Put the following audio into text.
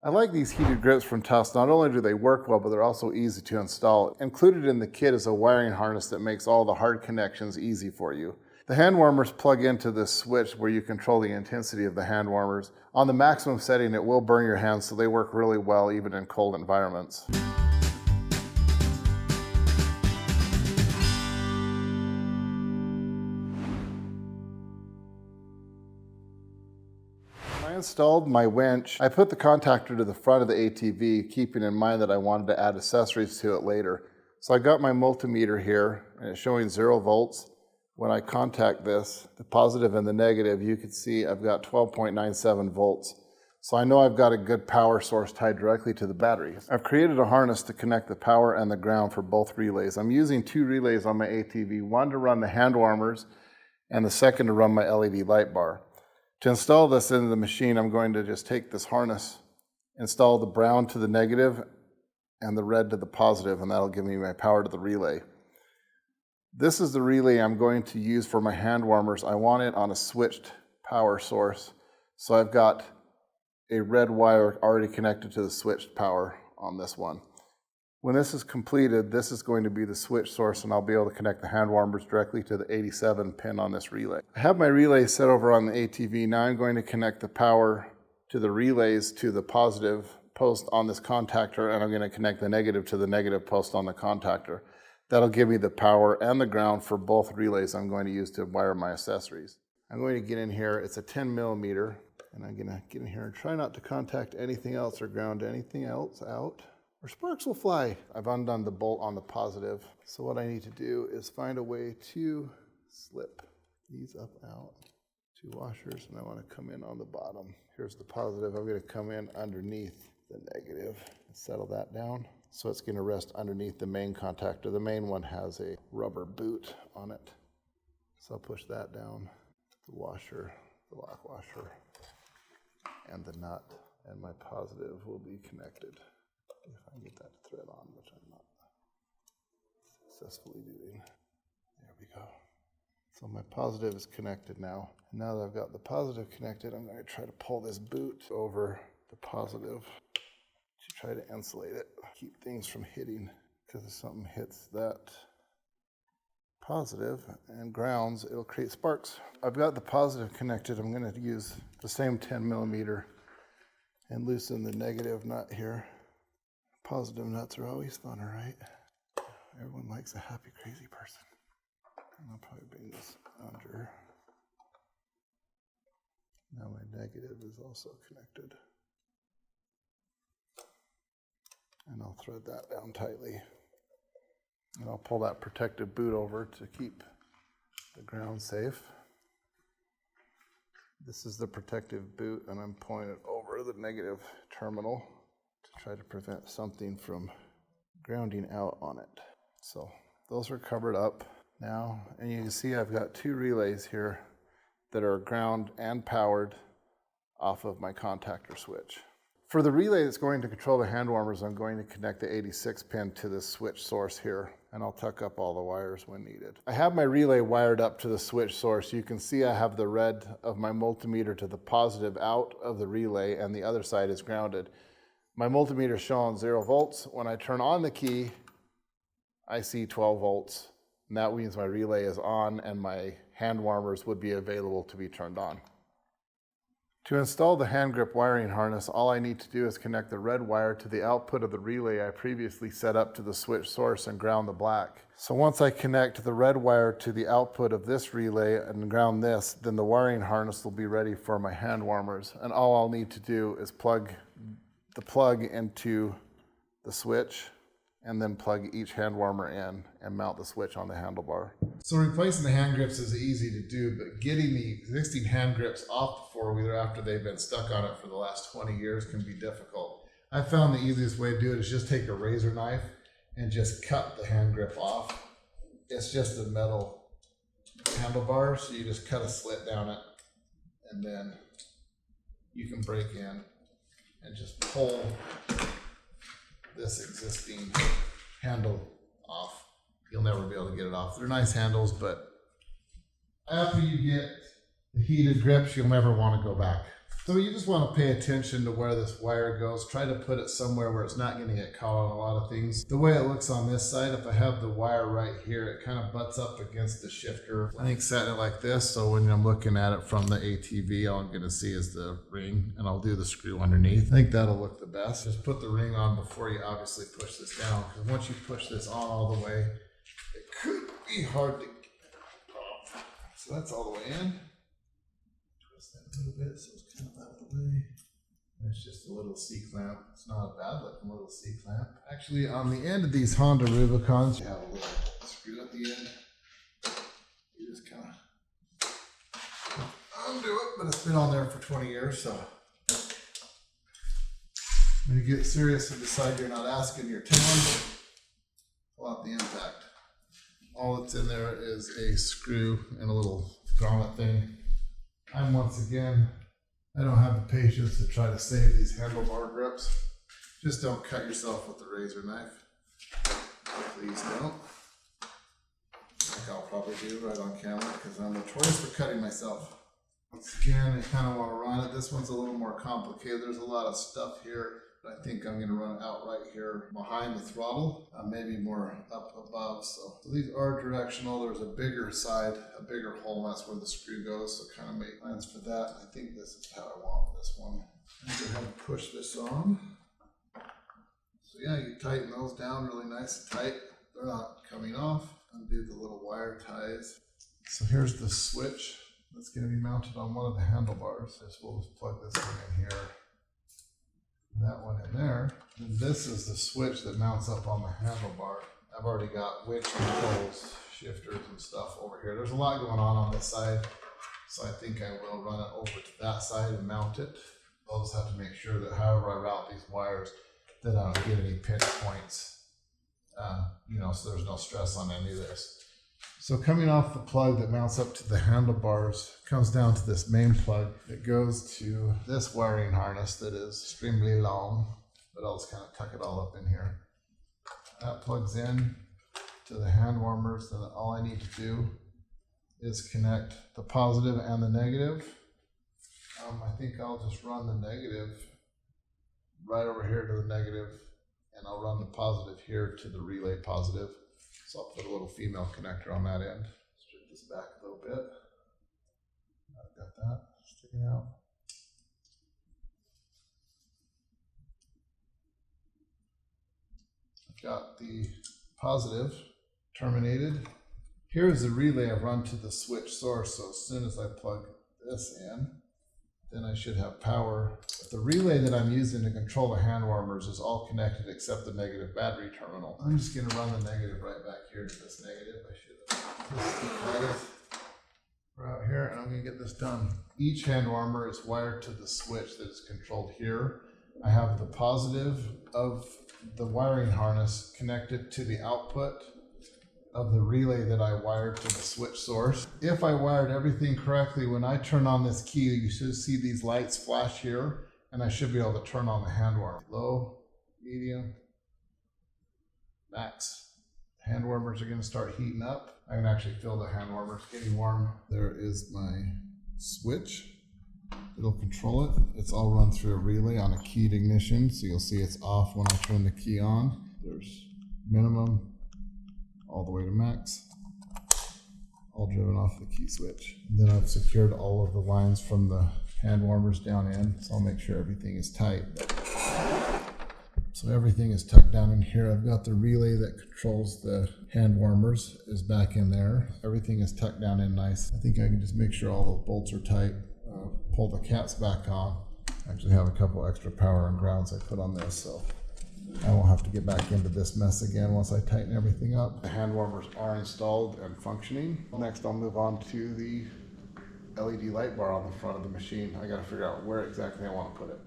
I like these heated grips from Tusk. Not only do they work well, but they're also easy to install. Included in the kit is a wiring harness that makes all the hard connections easy for you. The hand warmers plug into this switch where you control the intensity of the hand warmers. On the maximum setting, it will burn your hands, so they work really well even in cold environments. When I installed my winch, I put the contactor to the front of the ATV, keeping in mind that I wanted to add accessories to it later. So I got my multimeter here, and it's showing 0 volts. When I contact this, the positive and the negative, you can see I've got 12.97 volts. So I know I've got a good power source tied directly to the battery. I've created a harness to connect the power and the ground for both relays. I'm using 2 relays on my ATV, one to run the hand warmers and the second to run my LED light bar. To install this into the machine, I'm going to just take this harness, install the brown to the negative and the red to the positive, and that'll give me my power to the relay. This is the relay I'm going to use for my hand warmers. I want it on a switched power source. So I've got a red wire already connected to the switched power on this one. When this is completed, this is going to be the switch source, and I'll be able to connect the hand warmers directly to the 87 pin on this relay. I have my relay set over on the ATV. Now I'm going to connect the power to the relays to the positive post on this contactor, and I'm going to connect the negative to the negative post on the contactor. That'll give me the power and the ground for both relays I'm going to use to wire my accessories. I'm going to get in here. It's a 10 millimeter, and I'm going to get in here and try not to contact anything else or ground anything else out, or sparks will fly. I've undone the bolt on the positive. So what I need to do is find a way to slip these up out. 2 washers, and I want to come in on the bottom. Here's the positive. I'm going to come in underneath the negative and settle that down. So it's going to rest underneath the main contactor. The main one has a rubber boot on it. So I'll push that down. The washer, the lock washer, and the nut, and my positive will be connected. If I can get that thread on, which I'm not successfully doing. There we go. So my positive is connected now. And now that I've got the positive connected, I'm going to try to pull this boot over the positive to try to insulate it, keep things from hitting, because if something hits that positive and grounds, it'll create sparks. I've got the positive connected. I'm going to use the same 10 millimeter and loosen the negative nut here. Positive nuts are always fun, right? Everyone likes a happy, crazy person. I'll probably bring this under. Now my negative is also connected. And I'll thread that down tightly. And I'll pull that protective boot over to keep the ground safe. This is the protective boot, and I'm pointing it over the negative terminal to try to prevent something from grounding out on it. So those are covered up now, and you can see I've got 2 relays here that are ground and powered off of my contactor switch. For the relay that's going to control the hand warmers, I'm going to connect the 86 pin to this switch source here, and I'll tuck up all the wires when needed. I have my relay wired up to the switch source. You can see I have the red of my multimeter to the positive out of the relay, and the other side is grounded. My multimeter is showing 0 volts. When I turn on the key, I see 12 volts, and that means my relay is on and my hand warmers would be available to be turned on. To install the hand grip wiring harness, all I need to do is connect the red wire to the output of the relay I previously set up to the switch source and ground the black. So once I connect the red wire to the output of this relay and ground this, then the wiring harness will be ready for my hand warmers. And all I'll need to do is plug the plug into the switch and then plug each hand warmer in and mount the switch on the handlebar. So replacing the hand grips is easy to do, but getting the existing hand grips off the four-wheeler after they've been stuck on it for the last 20 years can be difficult. I found the easiest way to do it is just take a razor knife and just cut the hand grip off. It's just a metal handlebar, so you just cut a slit down it, and then you can break in and just pull this existing handle off. You'll never be able to get it off. They're nice handles, but after you get the heated grips, you'll never want to go back. So you just want to pay attention to where this wire goes. Try to put it somewhere where it's not going to get caught on a lot of things. The way it looks on this side, if I have the wire right here, it kind of butts up against the shifter. I think setting it like this, so when I'm looking at it from the ATV, all I'm going to see is the ring, and I'll do the screw underneath. I think that'll look the best. Just put the ring on before you obviously push this down, because once you push this on all the way, it could be hard to get off. So that's all the way in. Twist that a little bit so it's kind of out of the way. And it's just a little C-clamp. It's not a bad looking little C-clamp. Actually, on the end of these Honda Rubicons, you have a little screw at the end. You just kind of undo it, but it's been on there for 20 years, so when you get serious and decide you're not asking your town, pull out the impact. All that's in there is a screw and a little grommet thing. Once again, I don't have the patience to try to save these handlebar grips. Just don't cut yourself with the razor knife. Please don't. Like I'll probably do right on camera because I'm notorious for cutting myself. Once again, I kind of want to run it. This one's a little more complicated. There's a lot of stuff here. But I think I'm going to run it out right here behind the throttle, maybe more up above. So these are directional. There's a bigger side, a bigger hole. That's where the screw goes. So kind of make plans for that. I think this is how I want this one. I'm going to have to push this on. So yeah, you tighten those down really nice and tight. They're not coming off. Undo the little wire ties. So here's the switch that's going to be mounted on one of the handlebars. So we'll just plug this one in here. That one in there. And this is the switch that mounts up on the handlebar. I've already got winch controls, shifters and stuff over here. There's a lot going on this side, so I think I will run it over to that side and mount it. I'll just have to make sure that however I route these wires, that I don't get any pinch points, so there's no stress on any of this. So coming off the plug that mounts up to the handlebars comes down to this main plug. It goes to this wiring harness that is extremely long, but I'll just kind of tuck it all up in here. That plugs in to the hand warmers, and all I need to do is connect the positive and the negative. I think I'll just run the negative right over here to the negative, and I'll run the positive here to the relay positive. So I'll put a little female connector on that end. Strip this back a little bit. I've got that sticking out. I've got the positive terminated. Here's the relay I've run to the switch source. So as soon as I plug this in, then I should have power. But the relay that I'm using to control the hand warmers is all connected except the negative battery terminal. I'm just going to run the negative right back here to this negative. I should have we're out here, and I'm going to get this done. Each hand warmer is wired to the switch that is controlled here. I have the positive of the wiring harness connected to the output of the relay that I wired to the switch source. If I wired everything correctly, when I turn on this key, you should see these lights flash here, and I should be able to turn on the hand warmer. Low, medium, max. Hand warmers are going to start heating up. I can actually feel the hand warmers getting warm. There is my switch. It'll control it. It's all run through a relay on a keyed ignition, so you'll see it's off when I turn the key on. There's minimum, all the way to max, all driven off the key switch. And then I've secured all of the lines from the hand warmers down in, so I'll make sure everything is tight. So everything is tucked down in here. I've got the relay that controls the hand warmers is back in there. Everything is tucked down in nice. I think I can just make sure all those bolts are tight. Pull the caps back on. I actually have a couple extra power and grounds I put on this, so I won't have to get back into this mess again once I tighten everything up. The hand warmers are installed and functioning. Next, I'll move on to the LED light bar on the front of the machine. I gotta figure out where exactly I want to put it.